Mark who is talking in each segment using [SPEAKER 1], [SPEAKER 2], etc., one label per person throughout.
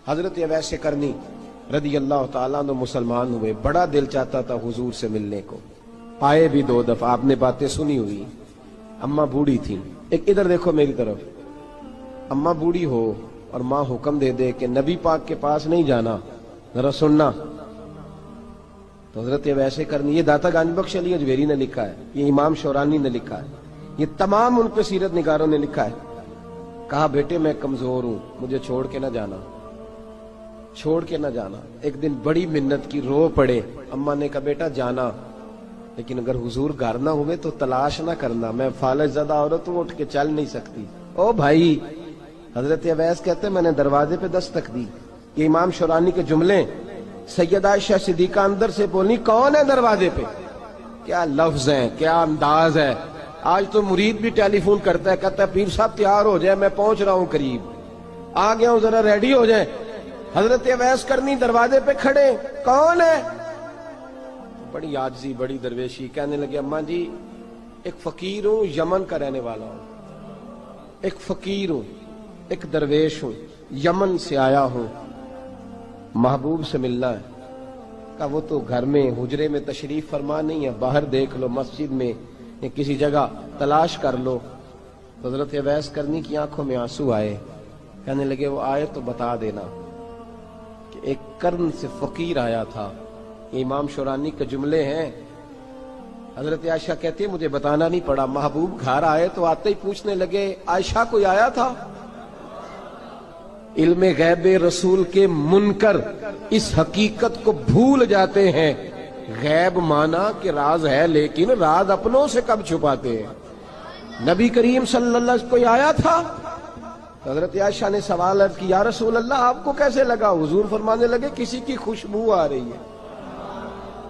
[SPEAKER 1] حضرت اویس کرنی رضی اللہ تعالیٰ عنہ مسلمان ہوئے، بڑا دل چاہتا تھا حضور سے ملنے کو، آئے بھی 2 دفعہ، آپ نے باتیں سنی ہوئی، اماں بوڑھی تھی، ایک ادھر دیکھو میری طرف، اماں بوڑھی ہو اور ماں حکم دے دے کہ نبی پاک کے پاس نہیں جانا، ذرا سننا، تو حضرت اویس کرنی، یہ داتا گنج بخش علی اجویری نے لکھا ہے، یہ امام شورانی نے لکھا ہے، یہ تمام ان پہ سیرت نگاروں نے لکھا ہے، کہا بیٹے میں کمزور ہوں، مجھے چھوڑ کے نہ جانا، چھوڑ کے نہ جانا۔ ایک دن بڑی منت کی، رو پڑے، اماں نے کہا بیٹا جانا، لیکن اگر حضور گھر نہ ہوئے تو تلاش نہ کرنا، میں فالج زدہ عورت ہوں، اٹھ کے چل نہیں سکتی۔ او بھائی، حضرت اویس کہتے میں نے دروازے پہ دستک دی، یہ امام شورانی کے جملے، سیدہ عائشہ صدیقہ اندر سے بولی کون ہے دروازے پہ؟ کیا لفظ ہیں، کیا انداز ہے۔ آج تو مرید بھی ٹیلی فون کرتا ہے، کہتا ہے پیر صاحب تیار ہو جائے، میں پہنچ رہا ہوں، قریب آ گیا ہوں، ذرا ریڈی ہو جائیں۔ حضرت اویس کرنی دروازے پہ کھڑے، کون ہے؟ بڑی عاجزی، بڑی درویشی، کہنے لگے اماں جی ایک فقیر ہوں، یمن کا رہنے والا ہوں، ایک فقیر ہوں، ایک درویش ہوں، یمن سے آیا ہوں، محبوب سے ملنا ہے۔ کہا وہ تو گھر میں حجرے میں تشریف فرما نہیں ہے، باہر دیکھ لو، مسجد میں یا کسی جگہ تلاش کر لو۔ تو حضرت اویس کرنی کی آنکھوں میں آنسو آئے، کہنے لگے وہ آئے تو بتا دینا کہ ایک قرن سے فقیر آیا تھا۔ یہ امام شورانی کے جملے ہیں۔ حضرت عائشہ کہتی ہے مجھے بتانا نہیں پڑا، محبوب گھر آئے تو آتے ہی پوچھنے لگے عائشہ کوئی آیا تھا؟ علم غیب رسول کے منکر اس حقیقت کو بھول جاتے ہیں، غیب مانا کہ راز ہے لیکن راز اپنوں سے کب چھپاتے ہیں۔ نبی کریم صلی اللہ علیہ وسلم کوئی آیا تھا؟ حضرت عائشہ نے سوال عرض کی یا رسول اللہ آپ کو کیسے لگا؟ حضور فرمانے لگے کسی کی خوشبو آ رہی ہے،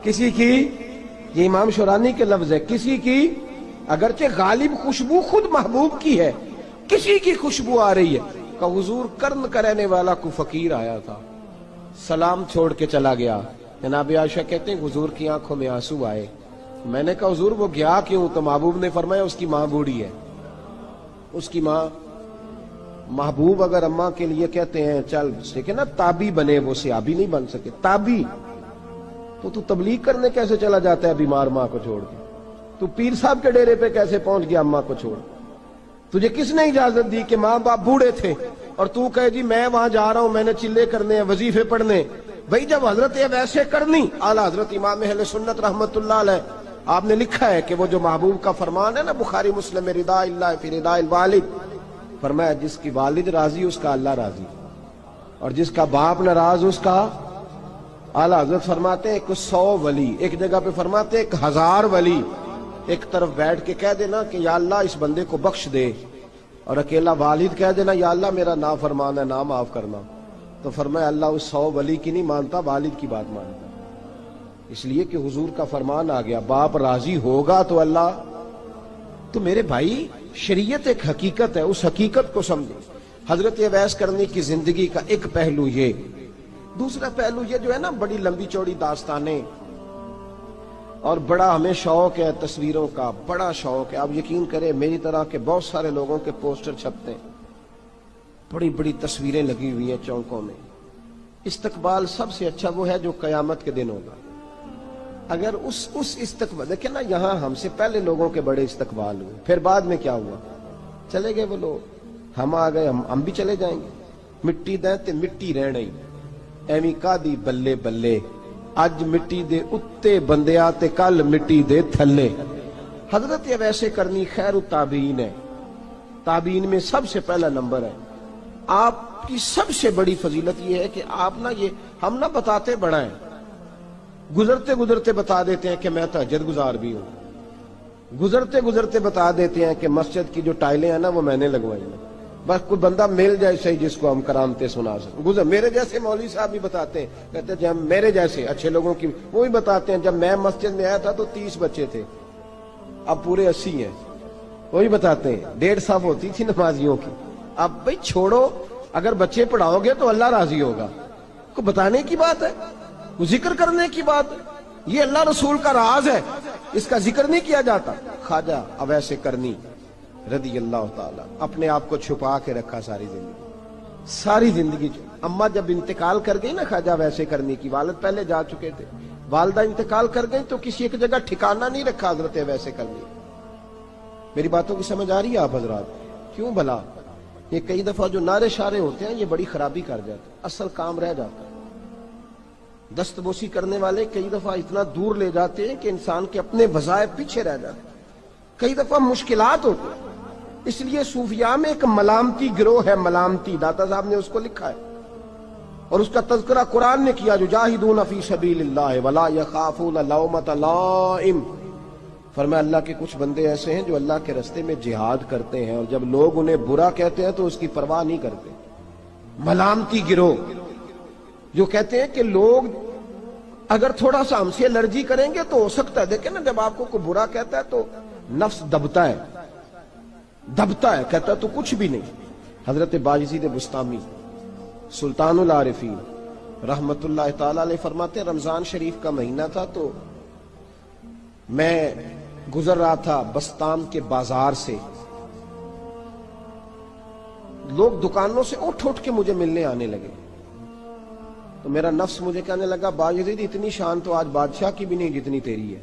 [SPEAKER 1] کسی کی، یہ امام شورانی کے لفظ ہے، کسی کی، اگرچہ غالب خوشبو خود محبوب کی ہے، کسی کی خوشبو آ رہی ہے۔ کہ حضور قرن کا رہنے والا کو فقیر آیا تھا، سلام چھوڑ کے چلا گیا۔ جناب عائشہ کہتے ہیں حضور کی آنکھوں میں آنسو آئے۔ میں نے کہا حضور وہ گیا کیوں؟ تو محبوب نے فرمایا اس کی ماں بوڑھی ہے، اس کی ماں۔ محبوب اگر اماں کے لیے کہتے ہیں چل دیکھیں نا تابی بنے، وہ صحابی نہیں بن سکے، تابی، تو تبلیغ کرنے کیسے چلا جاتا ہے بیمار ماں کو چھوڑ کے؟ تو پیر صاحب کے ڈیرے پہ کیسے پہنچ گیا اماں کو چھوڑ؟ تجھے کس نے اجازت دی کہ ماں باپ بوڑھے تھے اور تو کہے جی میں وہاں جا رہا ہوں، میں نے چلے کرنے ہیں، وظیفے پڑھنے؟ بھئی جب حضرت اویس کرنی اعلیٰ حضرت امام اہل سنت رحمت اللہ علیہ، آپ نے لکھا ہے کہ وہ جو محبوب کا فرمان ہے نا بخاری مسلم میں، رضا اللہ فی رضا الوالد، فرمایا جس کی والد راضی اس کا اللہ راضی، اور جس کا باپ ناراض اس کا، اعلیٰ حضرت فرماتے ہیں 100 ولی، ایک جگہ پہ فرماتے ہیں 1000 ولی ایک طرف بیٹھ کے کہہ دینا کہ یا اللہ اس بندے کو بخش دے، اور اکیلا والد کہہ دینا یا اللہ میرا نافرمان ہے، نہ معاف کرنا، تو فرمایا اللہ اس 100 ولی کی نہیں مانتا، والد کی بات مانتا، اس لیے کہ حضور کا فرمان آ گیا باپ راضی ہوگا تو اللہ۔ تو میرے بھائی شریعت ایک حقیقت ہے، اس حقیقت کو سمجھیں۔ حضرت اویس کرنی کی زندگی کا ایک پہلو یہ، دوسرا پہلو یہ جو ہے نا بڑی لمبی چوڑی داستانیں، اور بڑا ہمیں شوق ہے تصویروں کا، بڑا شوق ہے، آپ یقین کریں میری طرح کے بہت سارے لوگوں کے پوسٹر چھپتے ہیں، بڑی بڑی تصویریں لگی ہوئی ہیں چوکوں میں۔ استقبال سب سے اچھا وہ ہے جو قیامت کے دن ہوگا۔ اگر اس استقبال دیکھیں نا، یہاں ہم سے پہلے لوگوں کے بڑے استقبال ہوئے، پھر بعد میں کیا ہوا؟ چلے گئے وہ لوگ، ہم آ گئے، ہم بھی چلے جائیں گے۔ مٹی دیں تے مٹی رہنا ہی، ایویں کا دی بلے بلے، اج مٹی دے اتے بندیا تے کل مٹی دے تھلے۔ حضرت اویس کرنی خیر التابعین ہے، تابعین میں سب سے پہلا نمبر ہے۔ آپ کی سب سے بڑی فضیلت یہ ہے کہ آپ نا، یہ ہم نہ بتاتے بڑا ہیں، گزرتے گزرتے بتا دیتے ہیں کہ میں تہجد گزار بھی ہوں، گزرتے گزرتے بتا دیتے ہیں کہ مسجد کی جو ٹائلیں ہیں نا وہ میں نے لگوائی ہیں، بس کوئی بندہ مل جائے صحیح جس کو ہم کرامتیں سنا سکیں۔ میرے جیسے مولوی صاحب بھی بتاتے ہیں، کہتے ہیں جب میرے جیسے اچھے لوگوں کی وہ بھی بتاتے ہیں جب میں مسجد میں آیا تھا تو 30 بچے تھے، اب پورے 80 ہیں، وہی بتاتے ہیں 1.5 صف ہوتی تھی نمازیوں کی، اب بھئی چھوڑو، اگر بچے پڑھاؤ گے تو اللہ راضی ہوگا، کو بتانے کی بات ہے، ذکر کرنے کی بات ہے، یہ اللہ رسول کا راز ہے، اس کا ذکر نہیں کیا جاتا۔ خواجہ اویس کرنی رضی اللہ تعالیٰ اپنے آپ کو چھپا کے رکھا ساری زندگی، ساری زندگی اما جب انتقال کر گئی نا خواجہ ویسے کرنے کی، والد پہلے جا چکے تھے، والدہ انتقال کر گئی تو کسی ایک جگہ ٹھکانہ نہیں رکھا حضرت ویسے کرنے۔ میری باتوں کی سمجھ آ رہی ہے آپ حضرات؟ کیوں بھلا یہ کئی دفعہ جو نعرے شارے ہوتے ہیں یہ بڑی خرابی کر جاتے ہیں، اصل کام رہ جاتا ہے۔ دست بوسی کرنے والے کئی دفعہ اتنا دور لے جاتے ہیں کہ انسان کے اپنے وظائف پیچھے رہ جاتے ہیں، کئی دفعہ مشکلات ہوتی ہیں۔ اس لیے صوفیاء میں ایک ملامتی گروہ ہے، ملامتی، داتا صاحب نے اس کو لکھا ہے اور اس کا تذکرہ قرآن نے کیا، یجاہدون فی سبیل اللہ ولا یخافون لومۃ لائم۔ فرمایا اللہ کے کچھ بندے ایسے ہیں جو اللہ کے راستے میں جہاد کرتے ہیں اور جب لوگ انہیں برا کہتے ہیں تو اس کی پرواہ نہیں کرتے۔ ملامتی گروہ جو کہتے ہیں کہ لوگ اگر تھوڑا سا ہم سے الرجی کریں گے تو ہو سکتا ہے، دیکھیں نا جب آپ کو کوئی برا کہتا ہے تو نفس دبتا ہے، کہتا ہے تو کچھ بھی نہیں۔ حضرت باجزید بسطامی سلطان العارفین رحمت اللہ تعالی علیہ فرماتے ہیں رمضان شریف کا مہینہ تھا تو میں گزر رہا تھا بستام کے بازار سے، لوگ دکانوں سے اٹھ کے مجھے ملنے آنے لگے تو میرا نفس مجھے کہنے لگا باجزید اتنی شان تو آج بادشاہ کی بھی نہیں جتنی تیری ہے،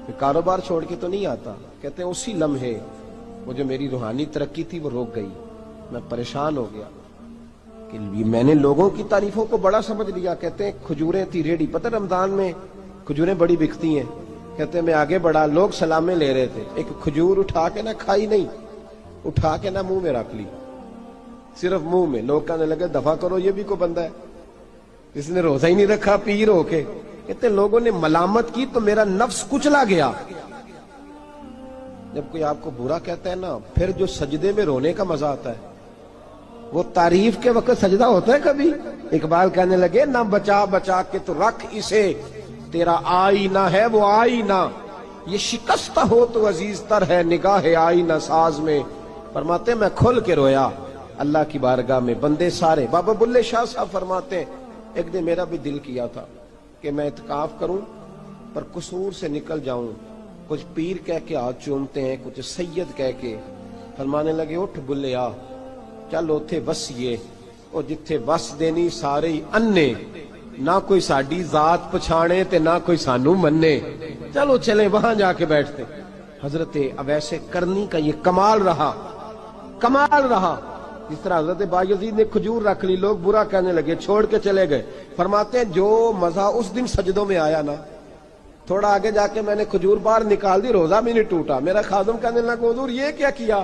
[SPEAKER 1] میں کاروبار چھوڑ کے تو نہیں آتا۔ کہتے ہیں اسی لمحے وہ جو میری روحانی ترقی تھی وہ روک گئی، میں پریشان ہو گیا کہ میں نے لوگوں کی تعریفوں کو بڑا سمجھ لیا۔ کہتے ہیں کھجوریں تھی ریڈی، پتہ رمضان میں کھجوریں بڑی بکتی ہیں، کہتے ہیں میں آگے بڑھا، لوگ سلامیں لے رہے تھے، ایک کھجور اٹھا کے نہ کھائی نہیں، اٹھا کے نہ منہ میں رکھ لی، صرف منہ میں۔ لوگ کہنے لگے دفع کرو، یہ بھی کوئی بندہ ہے، اس نے روزہ ہی نہیں رکھا، پیر ہو کے۔ کہتے ہیں لوگوں نے ملامت کی تو میرا نفس کچلا گیا۔ جب کوئی آپ کو برا کہتا ہے نا، پھر جو سجدے میں رونے کا مزہ آتا ہے وہ تعریف کے وقت سجدہ ہوتا ہے کبھی؟ اقبال کہنے لگے نہ بچا بچا کے تو رکھ اسے، تیرا آئینہ ہے وہ آئینہ، یہ شکستہ ہو تو عزیز تر ہے نگاہ آئینہ ساز میں۔ فرماتے میں کھل کے رویا اللہ کی بارگاہ میں، بندے سارے۔ بابا بلے شاہ صاحب فرماتے ہیں ایک دن میرا بھی دل کیا تھا کہ میں اعتکاف کروں پر قصور سے نکل جاؤں، کچھ پیر کہہ کے ہاتھ چومتے ہیں، کچھ سید کہہ کے۔ فرمانے لگے اٹھ بلیا چل اوتھے بسیے، اور جتھے بس دینی سارے ہی انے، نہ کوئی ساڈی ذات پچھانے تے نہ کوئی سانو منے، چلو چلیں وہاں جا کے بیٹھتے۔ حضرت اویس کرنی کا یہ کمال رہا، جس طرح حضرت بایزید نے کھجور رکھ لی، لوگ برا کہنے لگے، چھوڑ کے چلے گئے۔ فرماتے ہیں جو مزہ اس دن سجدوں میں آیا نا، تھوڑا آگے جا کے میں نے کھجور باہر نکال دی، روزہ بھی نہیں ٹوٹا۔ میرا خادم کہنے لگا حضور یہ کیا کیا؟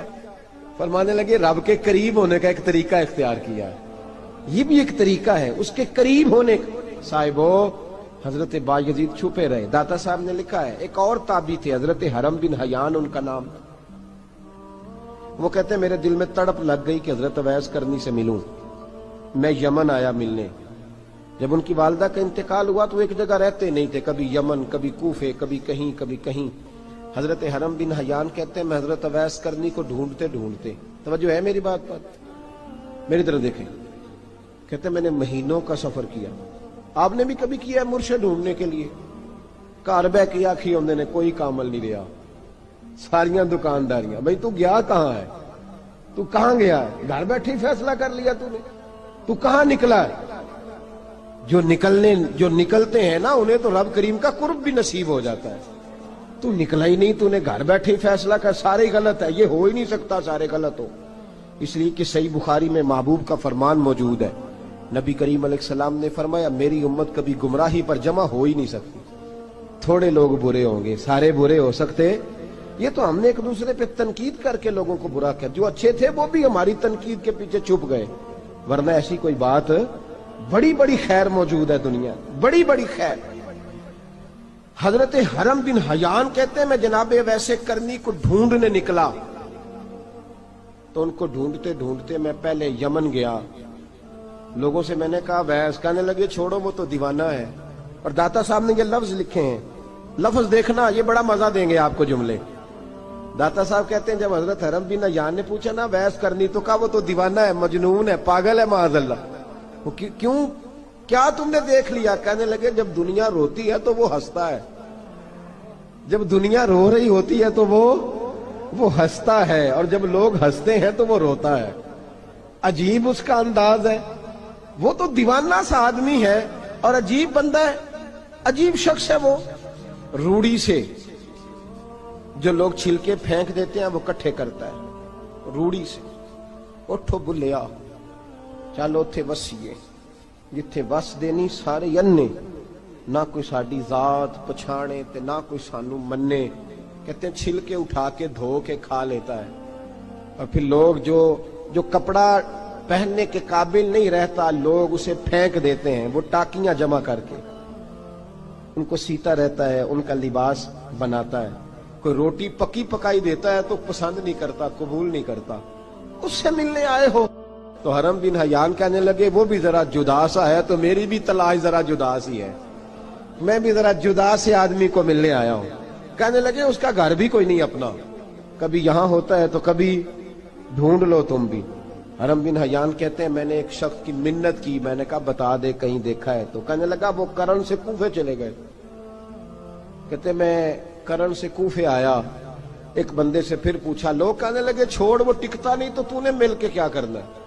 [SPEAKER 1] فرمانے لگے رب کے قریب ہونے کا ایک طریقہ اختیار کیا ہے، یہ بھی ایک طریقہ ہے اس کے قریب ہونے کا۔ صاحبو حضرت بایزید چھپے رہے۔ داتا صاحب نے لکھا ہے ایک اور تابعی تھے حضرت حرم بن حیان ان کا نام، وہ کہتے ہیں میرے دل میں تڑپ لگ گئی کہ حضرت اویس کرنی سے ملوں۔ میں یمن آیا ملنے، جب ان کی والدہ کا انتقال ہوا تو ایک جگہ رہتے نہیں تھے، کبھی یمن، کبھی کوفے، کبھی کہیں۔ حضرت حرم بن حیان کہتے ہیں میں حضرت اویس کرنی کو ڈھونڈتے، توجہ ہے میری بات پر، میری طرف دیکھیں، کہتے ہیں میں نے مہینوں کا سفر کیا۔ آپ نے بھی کبھی کیا ہے مرشد ڈھونڈنے کے لیے؟ گھر بہ کے آکھی ہوں نے کوئی کامل نہیں رہا، ساریاں دکانداریاں، بھئی تو گیا کہاں ہے؟ تو کہاں گیا ہے؟ گھر بیٹھے فیصلہ کر لیا تو نے، تو کہاں نکلا ہے؟ جو نکلتے ہیں نا انہیں تو رب کریم کا قرب بھی نصیب ہو جاتا ہے۔ تو نکلا ہی نہیں، تو نے گھر بیٹھے فیصلہ کر، سارے غلط ہے، یہ ہو ہی نہیں سکتا سارے غلط ہو۔ اس لیے کہ صحیح بخاری میں محبوب کا فرمان موجود ہے، نبی کریم علیہ السلام نے فرمایا میری امت کبھی گمراہی پر جمع ہو ہی نہیں سکتی، تھوڑے لوگ برے ہوں گے، سارے برے ہو سکتے؟ یہ تو ہم نے ایک دوسرے پہ تنقید کر کے لوگوں کو برا کیا، جو اچھے تھے وہ بھی ہماری تنقید کے پیچھے چھپ گئے، ورنہ ایسی کوئی بات، بڑی خیر موجود ہے دنیا، بڑی خیر۔ حضرت حرم بن حیان کہتے ہیں میں جناب ویسے کرنی کو ڈھونڈنے نکلا، تو ان کو ڈھونڈتے میں پہلے یمن گیا، لوگوں سے میں نے کہا ویس، کہنے لگے چھوڑو وہ تو دیوانہ ہے۔ اور داتا صاحب نے یہ لفظ لکھے ہیں، لفظ دیکھنا یہ بڑا مزہ دیں گے آپ کو جملے۔ داتا صاحب کہتے ہیں جب حضرت حرم بن حیان نے پوچھا نا ویس کرنی، تو کہا وہ تو دیوانہ ہے، مجنون ہے، پاگل ہے معاذ اللہ۔ وہ کیوں، کیا تم نے دیکھ لیا؟ کہنے لگے جب دنیا روتی ہے تو وہ ہنستا ہے، جب دنیا رو رہی ہوتی ہے تو وہ ہنستا ہے، اور جب لوگ ہنستے ہیں تو وہ روتا ہے۔ عجیب اس کا انداز ہے، وہ تو دیوانہ سا آدمی ہے اور عجیب بندہ ہے، عجیب شخص ہے وہ۔ روڑی سے جو لوگ چھلکے پھینک دیتے ہیں وہ کٹھے کرتا ہے، روڑی سے۔ اٹھو بلیا چلو تھے وسیے جتھے وس دینی سارے انے، نہ کوئی ساڈی ذات پچھانے تے نہ کوئی سانو منے۔ کہتے ہیں چھلکے اٹھا کے دھو کے کھا لیتا ہے، اور پھر لوگ جو کپڑا پہننے کے قابل نہیں رہتا لوگ اسے پھینک دیتے ہیں، وہ ٹاکیاں جمع کر کے ان کو سیتا رہتا ہے، ان کا لباس بناتا ہے۔ کوئی روٹی پکی پکائی دیتا ہے تو پسند نہیں کرتا، قبول نہیں کرتا، اس سے ملنے آئے ہو۔ تو حرم بن حیان کہنے لگے وہ بھی ذرا جدا سا ہے تو میری بھی تلاش ذرا جدا سی ہے، میں بھی ذرا جدا سے آدمی کو ملنے آیا ہوں۔ کہنے لگے اس کا گھر بھی کوئی نہیں اپنا، کبھی یہاں ہوتا ہے تو کبھی ڈھونڈ لو تم بھی۔ حرم بن حیان کہتے ہیں میں نے ایک شخص کی منت کی، میں نے کہا بتا دے کہیں دیکھا ہے تو۔ کہنے لگا وہ کرن سے کوفے چلے گئے۔ کہتے میں کرن سے کوفے آیا، ایک بندے سے پھر پوچھا، لوگ کہنے لگے چھوڑ وہ ٹکتا نہیں تو تو نے مل کے کیا کرنا ہے۔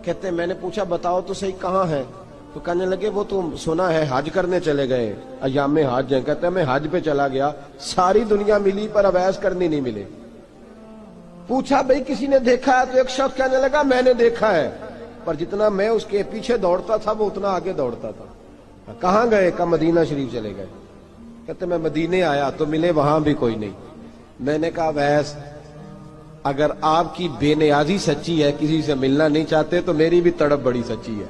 [SPEAKER 1] کہتے میں نے پوچھا بتاؤ تو صحیح کہاں ہے، تو کہنے لگے وہ تو سنا ہے حج کرنے چلے گئے، ایام حج ہیں۔ کہتے ہیں میں حج پہ چلا گیا، ساری دنیا ملی پر اویس کرنی نہیں ملے۔ پوچھا بھئی کسی نے دیکھا ہے، تو ایک شخص کہنے لگا میں نے دیکھا ہے، پر جتنا میں اس کے پیچھے دوڑتا تھا وہ اتنا آگے دوڑتا تھا۔ کہاں گئے؟ کہ مدینہ شریف چلے گئے۔ کہتے میں مدینے آیا تو ملے وہاں بھی کوئی نہیں۔ میں نے کہا ویس اگر آپ کی بے نیازی سچی ہے، کسی سے ملنا نہیں چاہتے، تو میری بھی تڑپ بڑی سچی ہے،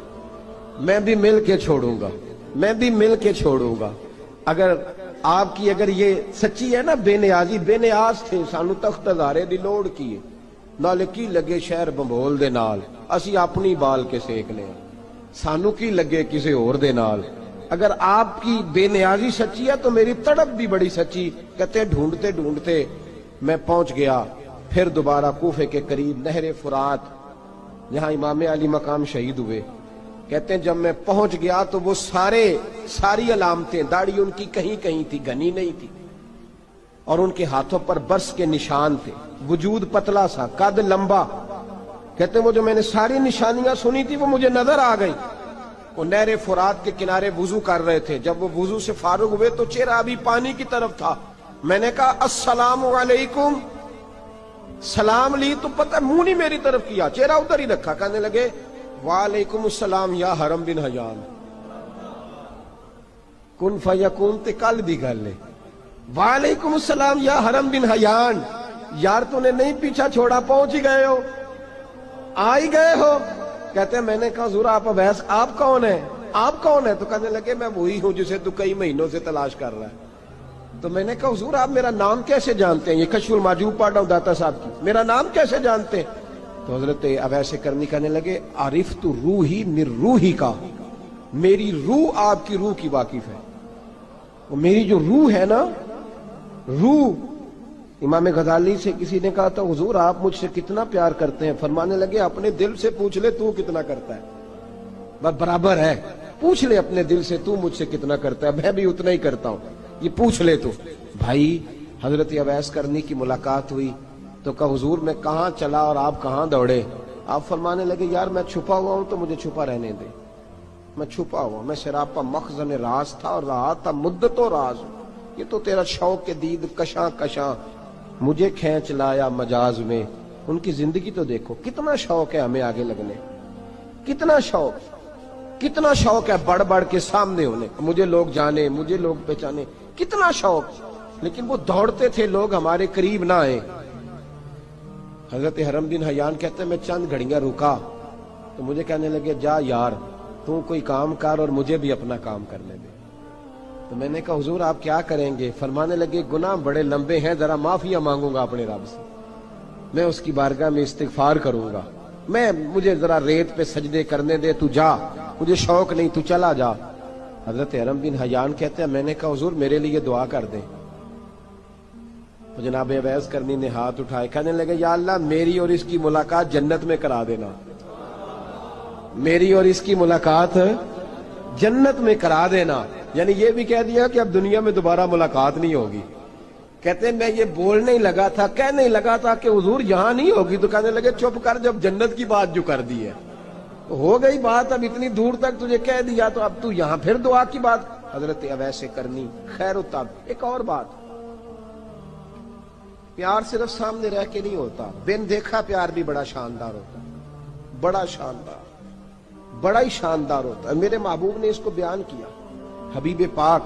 [SPEAKER 1] میں بھی مل کے چھوڑوں گا، میں بھی مل کے چھوڑوں گا۔ اگر آپ کی اگر یہ سچی ہے نا بے نیازی، بے نیاز تھے، سانو تخت ہزارے دی لوڑ کی نال کی لگے شہر بمبول دے نال، اسی اپنی بال کے سیکنے، سانو کی لگے کسی اور دے نال۔ اگر آپ کی بے نیازی سچی ہے تو میری تڑپ بھی بڑی سچی۔ کہتے ڈھونڈتے ڈھونڈتے میں پہنچ گیا، پھر دوبارہ کوفے کے قریب نہر فرات جہاں امام علی مقام شہید ہوئے۔ کہتے ہیں جب میں پہنچ گیا تو وہ ساری علامتیں، داڑھی ان کی کہیں کہیں تھی، گھنی نہیں تھی، اور ان کے ہاتھوں پر برس کے نشان تھے، وجود پتلا سا، قد لمبا۔ کہتے ہیں وہ جو میں نے ساری نشانیاں سنی تھی وہ مجھے نظر آ گئی۔ وہ نہر فرات کے کنارے وضو کر رہے تھے، جب وہ وضو سے فارغ ہوئے تو چہرہ ابھی پانی کی طرف تھا۔ میں نے کہا السلام علیکم، سلام لی تو پتہ منہ نہیں میری طرف کیا، چہرہ ادھر ہی رکھا۔ کہنے لگے وعلیکم السلام یا حرم بن حیان، کن فیکون تے کل دی گل ہے۔ وعلیکم السلام یا حرم بن حیان، یار تو نے نہیں پیچھا چھوڑا، پہنچ ہی گئے ہو، آ ہی گئے ہو۔ کہتے ہیں میں نے کہا حضور آپ اویس آپ کون ہیں، آپ کون ہیں؟ تو کہنے لگے میں وہی ہوں جسے تو کئی مہینوں سے تلاش کر رہا ہے۔ تو میں نے کہا حضور آپ میرا نام کیسے جانتے ہیں؟ یہ کشف المحجوب پڑھ رہا ہوں داتا صاحب کی، میرا نام کیسے جانتے ہیں؟ تو حضرت اویس کرنی کہنے لگے عرفت روحی من روحی کا، میری روح آپ کی روح کی واقف ہے۔ وہ میری جو روح ہے نا، روح۔ امام غزالی سے کسی نے کہا تھا حضور آپ مجھ سے کتنا پیار کرتے ہیں؟ فرمانے لگے اپنے دل سے پوچھ لے تو کتنا کرتا ہے، بس برابر ہے، پوچھ لے اپنے دل سے تو مجھ سے کتنا کرتا ہے، میں بھی اتنا ہی کرتا ہوں، یہ پوچھ لے تو۔ بھائی حضرت اویس کرنی کی ملاقات ہوئی تو کہا حضور میں کہاں چلا اور آپ کہاں دوڑے؟ آپ فرمانے لگے یار میں چھپا ہوا ہوں تو مجھے چھپا رہنے دے، میں چھپا ہوا، میں سراپا مخزن راز تھا اور رہا تھا مدت و راز۔ یہ تو تیرا شوق کے دید کشاں کشاں مجھے کھینچ لایا مجاز میں۔ ان کی زندگی تو دیکھو، کتنا شوق ہے ہمیں آگے لگنے، کتنا شوق ہے بڑھ بڑھ کے سامنے ہونے، مجھے لوگ جانے، مجھے لوگ پہچانے، کتنا شوق، لیکن وہ دوڑتے تھے لوگ ہمارے قریب نہ آئے۔ حضرت حرم بن حیان کہتے ہیں میں چند گھڑیاں رکا تو مجھے کہنے لگے جا یار تو کوئی کام کر اور مجھے بھی اپنا کام کرنے دے۔ تو میں نے کہا حضور آپ کیا کریں گے؟ فرمانے لگے گناہ بڑے لمبے ہیں، ذرا معافیاں مانگوں گا اپنے رب سے، میں اس کی بارگاہ میں استغفار کروں گا، مجھے ذرا ریت پہ سجدے کرنے دے، تو جا، مجھے شوق نہیں، تو چلا جا۔ حضرت حرم بن حیان کہتے ہیں میں نے کہا حضور میرے لیے دعا کر دیں۔ جناب اویس کرنی نے ہاتھ اٹھائے، کہنے لگے یا اللہ میری اور اس کی ملاقات جنت میں کرا دینا، میری اور اس کی ملاقات جنت میں کرا دینا۔ یعنی یہ بھی کہہ دیا کہ اب دنیا میں دوبارہ ملاقات نہیں ہوگی، کہتے ہیں میں یہ بولنے ہی لگا تھا، کہنے ہی لگا تھا کہ حضور یہاں نہیں ہوگی، تو کہنے لگے چپ کر، جب جنت کی بات جو کر دی ہے تو ہو گئی بات، اب اتنی دور تک تجھے کہہ دیا تو اب تو یہاں پھر دعا کی بات۔ حضرت اویس کرنی خیر التاب۔ ایک اور بات، پیار صرف سامنے رہ کے نہیں ہوتا، بن دیکھا پیار بھی بڑا شاندار ہوتا ہے، بڑا شاندار، بڑا ہی شاندار ہوتا ہے۔ میرے محبوب نے اس کو بیان کیا، حبیب پاک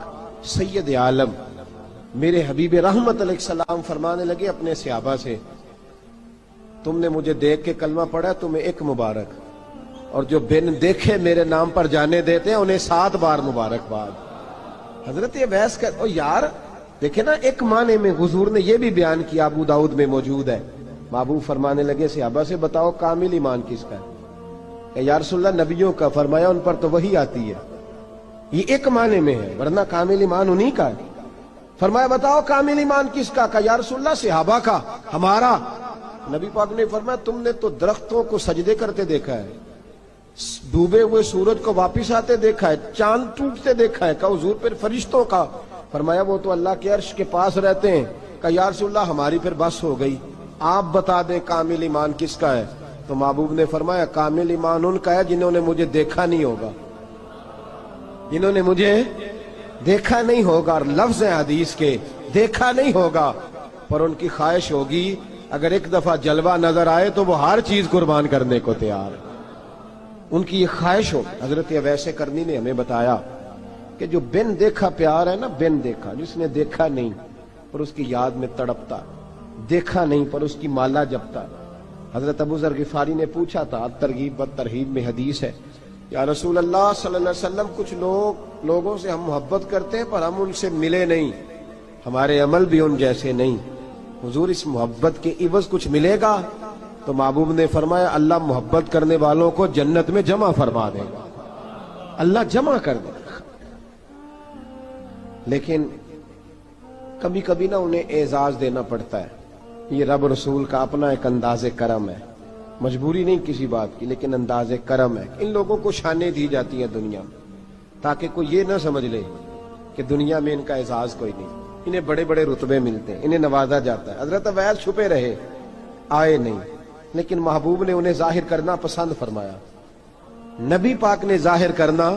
[SPEAKER 1] سید عالم میرے حبیب رحمت علیہ السلام فرمانے لگے اپنے صحابہ سے، تم نے مجھے دیکھ کے کلمہ پڑھا، تمہیں ایک مبارک، اور جو بن دیکھے میرے نام پر جانے دیتے ہیں انہیں 7 بار مبارکباد۔ حضرت اویس کا او یار دیکھیں نا، ایک معنی میں حضور نے یہ بھی بیان کیا، ابو داؤد میں موجود ہے۔ محبوب فرمانے لگے صحابہ سے، بتاؤ کامل ایمان کس کا ہے؟ کہ یا رسول اللہ نبیوں کا۔ فرمایا ان پر تو وہی آتی ہے، یہ ایک معنی میں ہے، ورنہ کامل ایمان انہی کا ہے۔ فرمایا بتاؤ کامل ایمان کس کا؟ کہ یا رسول اللہ صحابہ کا، ہمارا۔ نبی پاک نے فرمایا تم نے تو درختوں کو سجدے کرتے دیکھا ہے، ڈوبے ہوئے سورج کو واپس آتے دیکھا ہے، چاند ٹوٹتے دیکھا ہے۔ کہ حضور پھر فرشتوں کا؟ فرمایا وہ تو اللہ کے عرش کے پاس رہتے ہیں۔ کہ یا رسول اللہ ہماری پھر بس ہو گئی، آپ بتا دیں کامل ایمان کس کا ہے؟ تو محبوب نے فرمایا کامل ایمان ان کا ہے جنہوں نے مجھے دیکھا نہیں ہوگا، جنہوں نے مجھے دیکھا نہیں ہوگا، اور لفظ ہیں حدیث کے، دیکھا نہیں ہوگا پر ان کی خواہش ہوگی اگر ایک دفعہ جلوہ نظر آئے تو وہ ہر چیز قربان کرنے کو تیار ہے، ان کی یہ خواہش ہو۔ حضرت اویس کرنی نے ہمیں بتایا کہ جو بن دیکھا پیار ہے نا، بن دیکھا، جس نے دیکھا نہیں پر اس کی یاد میں تڑپتا، دیکھا نہیں پر اس کی مالا جپتا۔ حضرت ابو ذر غفاری نے پوچھا تھا، ترغیب و ترہیب میں حدیث ہے، یا رسول اللہ صلی اللہ علیہ وسلم کچھ لوگوں سے ہم محبت کرتے ہیں پر ہم ان سے ملے نہیں، ہمارے عمل بھی ان جیسے نہیں، حضور اس محبت کے عوض کچھ ملے گا؟ تو محبوب نے فرمایا اللہ محبت کرنے والوں کو جنت میں جمع فرما دے گا، اللہ جمع کر دے گا۔ لیکن کبھی کبھی نہ انہیں اعزاز دینا پڑتا ہے، یہ رب رسول کا اپنا ایک انداز کرم ہے، مجبوری نہیں کسی بات کی، لیکن انداز کرم ہے۔ ان لوگوں کو شانیں دی جاتی ہیں دنیا میں تاکہ کوئی یہ نہ سمجھ لے کہ دنیا میں ان کا اعزاز کوئی نہیں، انہیں بڑے بڑے رتبے ملتے ہیں، انہیں نوازا جاتا ہے۔ حضرت اویس چھپے رہے، آئے نہیں، لیکن محبوب نے انہیں ظاہر کرنا پسند فرمایا۔ نبی پاک نے ظاہر کرنا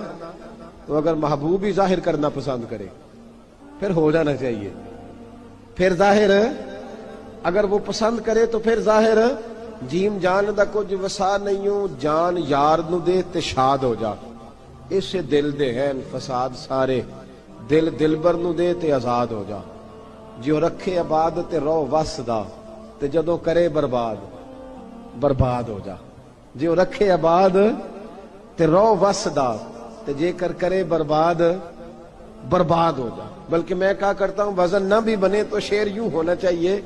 [SPEAKER 1] تو اگر محبوب ہی ظاہر کرنا پسند کرے پھر ہو جانا چاہیے، پھر ظاہر اگر وہ پسند کرے تو پھر ظاہر جیم جان دا کچھ وسا نہیں ہوں، جان یار نو دے تے شاد ہو جا، اس سے دل دے ہیں فساد سارے، دل دلبر نو دے تے آزاد ہو جا، جو رکھے آباد تے رو وس دا تے جدوں کرے برباد برباد ہو جا، جو رکھے آباد تے رو وس دا تے جے کر کرے برباد برباد ہو جا۔ بلکہ میں کہا کرتا ہوں وزن نہ بھی بنے تو شعر یوں ہونا چاہیے،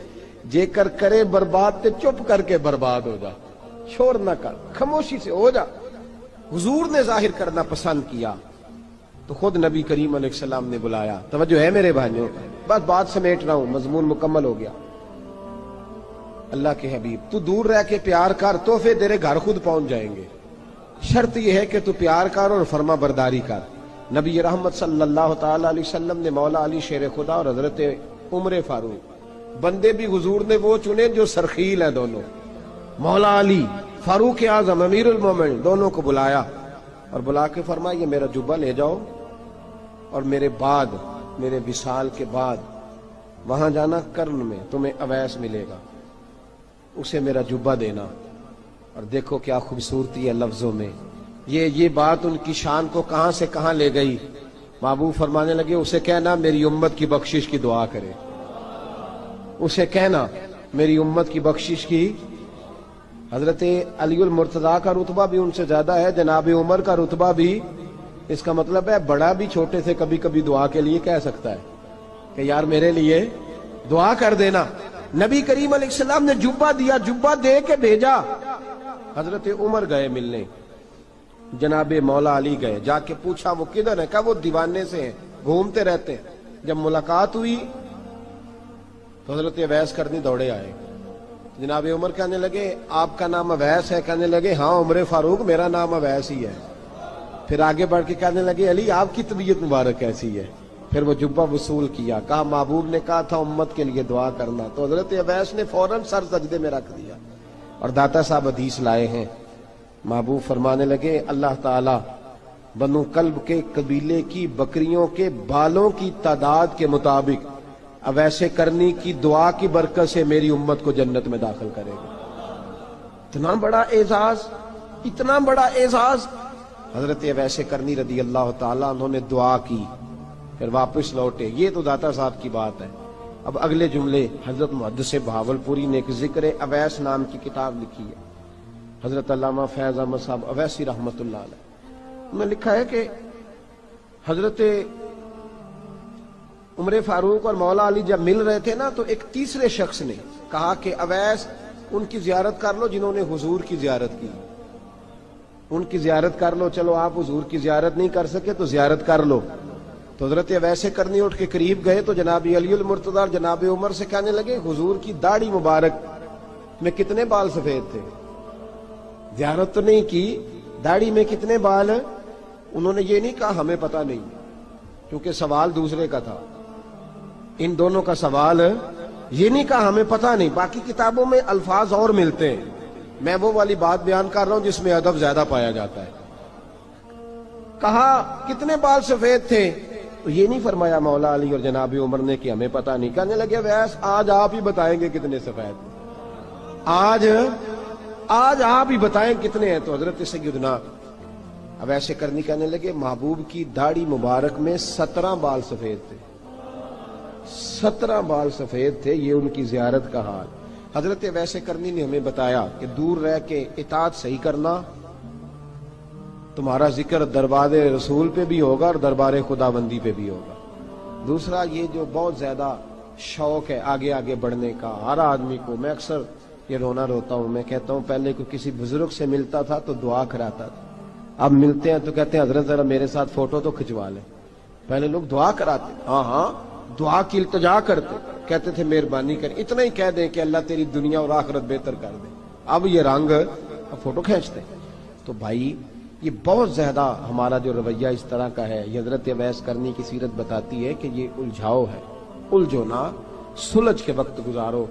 [SPEAKER 1] جے کر کرے برباد تے چپ کر کے برباد ہو جا، شور نہ کر، خاموشی سے ہو جا۔ حضور نے ظاہر کرنا پسند کیا تو خود نبی کریم علیہ السلام نے بلایا۔ توجہ ہے میرے بھائیوں، بس بات سمیٹ رہا ہوں، مضمون مکمل ہو گیا۔ اللہ کے حبیب تو دور رہ کے پیار کر، تحفے تیرے گھر خود پہنچ جائیں گے، شرط یہ ہے کہ تو پیار کر اور فرما برداری کر۔ نبی رحمت صلی اللہ تعالی علیہ وسلم نے مولا علی شیر خدا اور حضرت عمر فاروق، بندے بھی حضور نے وہ چنے جو سرخیل ہیں دونوں، مولا علی فاروق اعظم امیر المومنین، دونوں کو بلایا اور بلا کے فرمایا یہ میرا جبہ لے جاؤ اور میرے بعد، میرے وصال کے بعد وہاں جانا کرن میں تمہیں اویس ملے گا، اسے میرا جبہ دینا۔ اور دیکھو کیا خوبصورتی ہے لفظوں میں، یہ بات ان کی شان کو کہاں سے کہاں لے گئی۔ محبوب فرمانے لگے اسے کہنا میری امت کی بخشش کی دعا کرے، اسے کہنا میری امت کی بخشش کی۔ حضرت علی المرتضیٰ کا رتبہ بھی ان سے زیادہ ہے، جناب عمر کا رتبہ بھی، اس کا مطلب ہے بڑا بھی چھوٹے سے کبھی کبھی دعا کے لیے کہہ سکتا ہے کہ یار میرے لیے دعا کر دینا۔ نبی کریم علیہ السلام نے جبہ دیا، جبہ دے کے بھیجا۔ حضرت عمر گئے ملنے، جناب مولا علی گئے، جا کے پوچھا وہ کدھر ہے؟ کہا وہ دیوانے سے ہیں، گھومتے رہتے ہیں۔ جب ملاقات ہوئی تو حضرت اویس کرنی دوڑے آئے، جناب عمر کہنے لگے آپ کا نام اویس ہے؟ کہنے لگے ہاں عمر فاروق میرا نام اویس ہی ہے۔ پھر آگے بڑھ کے کہنے لگے علی آپ کی طبیعت مبارک کیسی ہے؟ پھر وہ جبہ وصول کیا، کہا محبوب نے کہا تھا امت کے لیے دعا کرنا، تو حضرت اویس نے فوراً سر سجدے میں رکھ دیا۔ اور داتا صاحب حدیث لائے ہیں، محبوب فرمانے لگے اللہ تعالی بنو کلب کے قبیلے کی بکریوں کے بالوں کی تعداد کے مطابق اویس کرنی کی دعا کی برکت سے میری امت کو جنت میں داخل کرے گا۔ اتنا بڑا اعزاز، اتنا بڑا اعزاز۔ حضرت اویس کرنی رضی اللہ تعالیٰ انہوں نے دعا کی، پھر واپس لوٹے۔ یہ تو داتا صاحب کی بات ہے۔ اب اگلے جملے حضرت محدث بہاولپوری نے ایک ذکر اویس نام کی کتاب لکھی ہے، حضرت علامہ فیض احمد صاحب اویسی رحمۃ اللہ علیہ، انہوں نے لکھا ہے کہ حضرت عمر فاروق اور مولا علی جب مل رہے تھے نا، تو ایک تیسرے شخص نے کہا کہ اویس ان کی زیارت کر لو جنہوں نے حضور کی زیارت کی، ان کی زیارت کر لو، چلو آپ حضور کی زیارت نہیں کر سکے تو زیارت کر لو۔ تو حضرت اویس کرنی اٹھ کے قریب گئے تو جناب علی المرتضیٰ اور جناب عمر سے کہنے لگے حضور کی داڑھی مبارک میں کتنے بال سفید تھے؟ زیارت تو نہیں کی، داڑھی میں کتنے بال؟ انہوں نے یہ نہیں کہا ہمیں پتہ نہیں، کیونکہ سوال دوسرے کا تھا۔ ان دونوں کا سوال یہ نہیں کہا ہمیں پتہ نہیں، باقی کتابوں میں الفاظ اور ملتے ہیں، میں وہ والی بات بیان کر رہا ہوں جس میں ادب زیادہ پایا جاتا ہے۔ کہا کتنے بال سفید تھے؟ تو یہ نہیں فرمایا مولا علی اور جناب عمر نے کہ ہمیں پتہ نہیں، کہنے لگے ویس آج آپ ہی بتائیں گے کتنے سفید، آج آپ ہی بتائیں کتنے ہیں۔ تو حضرت سیدنا اویس کرنی کہنے لگے محبوب کی داڑھی مبارک میں 17 بال سفید تھے، 17 بال سفید تھے، یہ ان کی زیارت کا حال۔ حضرت اویس کرنی نے ہمیں بتایا کہ دور رہ کے اطاعت صحیح کرنا، تمہارا ذکر دربار رسول پہ بھی ہوگا اور دربار خداوندی پہ بھی ہوگا۔ دوسرا یہ جو بہت زیادہ شوق ہے آگے آگے بڑھنے کا ہر آدمی کو، میں اکثر یہ روتا ہوں، میں کہتا ہوں پہلے کوئی کسی بزرگ سے ملتا تھا تو دعا کراتا تھا، اب ملتے ہیں تو کہتے ہیں حضرت ذرا میرے ساتھ فوٹو تو کھنچوا لیں۔ پہلے لوگ دعا کراتے، ہاں دعا کی التجا کرتے، کہتے تھے مہربانی کریں، اتنا ہی کہہ دیں کہ اللہ تیری دنیا اور آخرت بہتر کر دے، اب یہ رنگ اب فوٹو کھینچتے۔ تو بھائی یہ بہت زیادہ ہمارا جو رویہ اس طرح کا ہے، یہ حضرت اویس کرنی کی سیرت بتاتی ہے کہ یہ الجھاؤ ہے، الجھو نہ، سلجھ کے وقت گزارو۔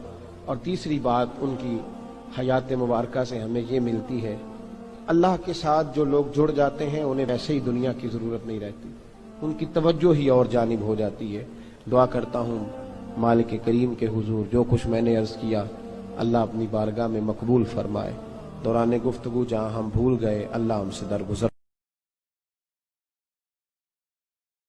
[SPEAKER 1] اور تیسری بات ان کی حیات مبارکہ سے ہمیں یہ ملتی ہے، اللہ کے ساتھ جو لوگ جڑ جاتے ہیں انہیں ویسے ہی دنیا کی ضرورت نہیں رہتی، ان کی توجہ ہی اور جانب ہو جاتی ہے۔ دعا کرتا ہوں مالک کریم کے حضور جو کچھ میں نے عرض کیا اللہ اپنی بارگاہ میں مقبول فرمائے، دوران گفتگو جہاں ہم بھول گئے اللہ ہم سے درگزر